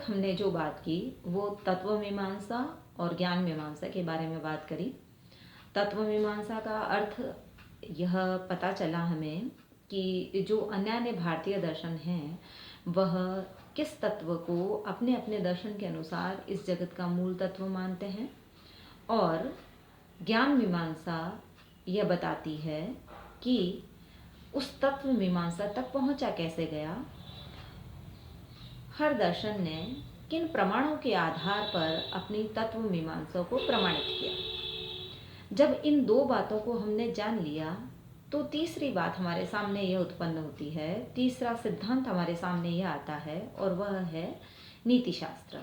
तक हमने जो बात की वो तत्व मीमांसा और ज्ञान मीमांसा के बारे में बात करी। तत्व मीमांसा का अर्थ यह पता चला हमें कि जो अन्य अन्य भारतीय दर्शन हैं वह किस तत्व को अपने अपने दर्शन के अनुसार इस जगत का मूल तत्व मानते हैं, और ज्ञान मीमांसा यह बताती है कि उस तत्व मीमांसा तक पहुंचा कैसे गया। हर दर्शन ने किन प्रमाणों के आधार पर अपनी तत्व मीमांसा को प्रमाणित किया। जब इन दो बातों को हमने जान लिया तो तीसरी बात हमारे सामने यह उत्पन्न होती है, तीसरा सिद्धांत हमारे सामने यह आता है, और वह है नीति शास्त्र,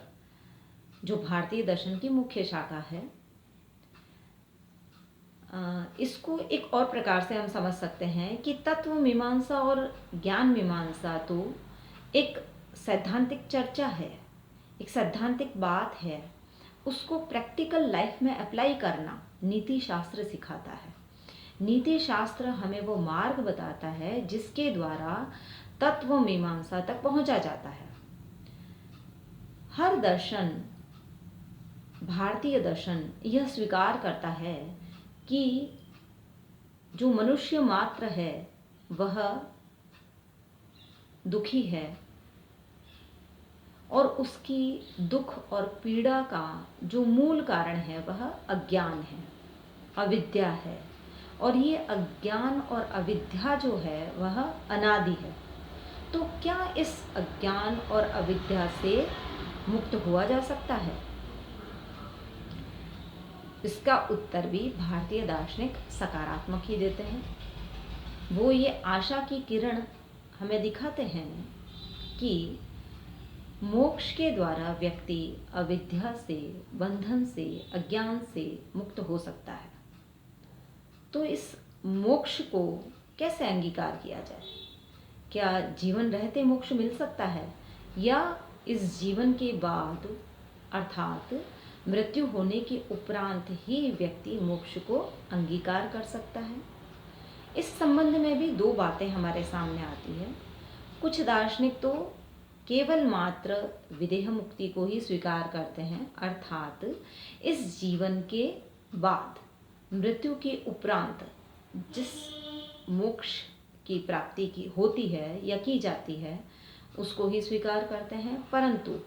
जो भारतीय दर्शन की मुख्य शाखा है। इसको एक और प्रकार से हम समझ सकते हैं कि तत्व मीमांसा और ज्ञान मीमांसा तो एक सैद्धांतिक चर्चा है, एक सैद्धांतिक बात है, उसको प्रैक्टिकल लाइफ में अप्लाई करना नीति शास्त्र सिखाता है। नीति शास्त्र हमें वो मार्ग बताता है जिसके द्वारा तत्व मीमांसा तक पहुंचा जाता है। हर दर्शन, भारतीय दर्शन यह स्वीकार करता है कि जो मनुष्य मात्र है वह दुखी है, और उसकी दुख और पीड़ा का जो मूल कारण है वह अज्ञान है, अविद्या है, और ये अज्ञान और अविद्या जो है वह अनादि है। तो क्या इस अज्ञान और अविद्या से मुक्त हुआ जा सकता है? इसका उत्तर भी भारतीय दार्शनिक सकारात्मक ही देते हैं। वो ये आशा की किरण हमें दिखाते हैं कि मोक्ष के द्वारा व्यक्ति अविद्या से, बंधन से, अज्ञान से मुक्त हो सकता है। तो इस मोक्ष को कैसे अंगीकार किया जाए? क्या जीवन रहते मोक्ष मिल सकता है, या इस जीवन के बाद अर्थात मृत्यु होने के उपरांत ही व्यक्ति मोक्ष को अंगीकार कर सकता है? इस संबंध में भी दो बातें हमारे सामने आती है। कुछ दार्शनिक तो केवल मात्र विदेह मुक्ति को ही स्वीकार करते हैं, अर्थात इस जीवन के बाद, मृत्यु के उपरांत जिस मोक्ष की प्राप्ति की होती है या की जाती है उसको ही स्वीकार करते हैं। परंतु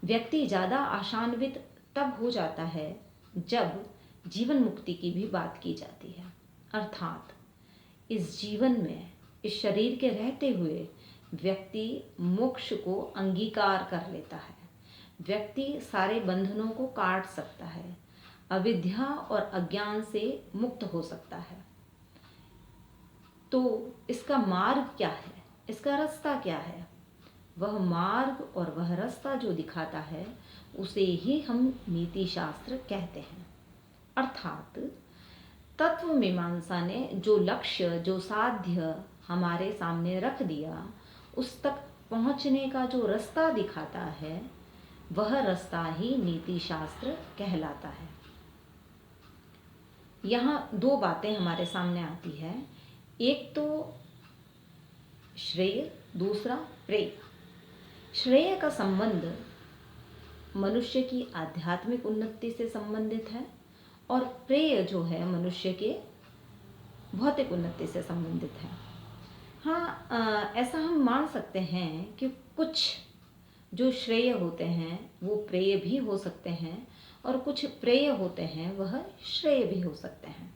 व्यक्ति ज़्यादा आशान्वित तब हो जाता है जब जीवन मुक्ति की भी बात की जाती है, अर्थात इस जीवन में, इस शरीर के रहते हुए व्यक्ति मोक्ष को अंगीकार कर लेता है। व्यक्ति सारे बंधनों को काट सकता है, अविद्या और अज्ञान से मुक्त हो सकता है। तो इसका मार्ग क्या है, इसका रास्ता क्या है? वह मार्ग और वह रास्ता जो दिखाता है उसे ही हम नीति शास्त्र कहते हैं। अर्थात तत्व मीमांसा ने जो लक्ष्य, जो साध्य हमारे सामने रख दिया, उस तक पहुंचने का जो रास्ता दिखाता है वह रास्ता ही नीति शास्त्र कहलाता है। यहाँ दो बातें हमारे सामने आती है, एक तो श्रेय, दूसरा प्रेय। श्रेय का संबंध मनुष्य की आध्यात्मिक उन्नति से संबंधित है, और प्रेय जो है मनुष्य के भौतिक उन्नति से संबंधित है। हाँ, ऐसा हम मान सकते हैं कि कुछ जो श्रेय होते हैं वो प्रेय भी हो सकते हैं, और कुछ प्रेय होते हैं वह श्रेय भी हो सकते हैं।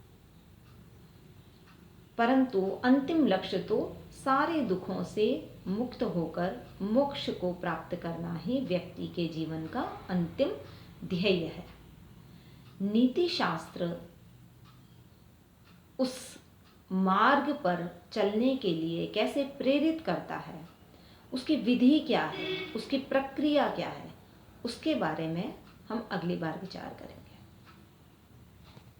परंतु अंतिम लक्ष्य तो सारे दुखों से मुक्त होकर मोक्ष को प्राप्त करना ही व्यक्ति के जीवन का अंतिम ध्येय है। नीति शास्त्र उस मार्ग पर चलने के लिए कैसे प्रेरित करता है, उसकी विधि क्या है, उसकी प्रक्रिया क्या है, उसके बारे में हम अगली बार विचार करें।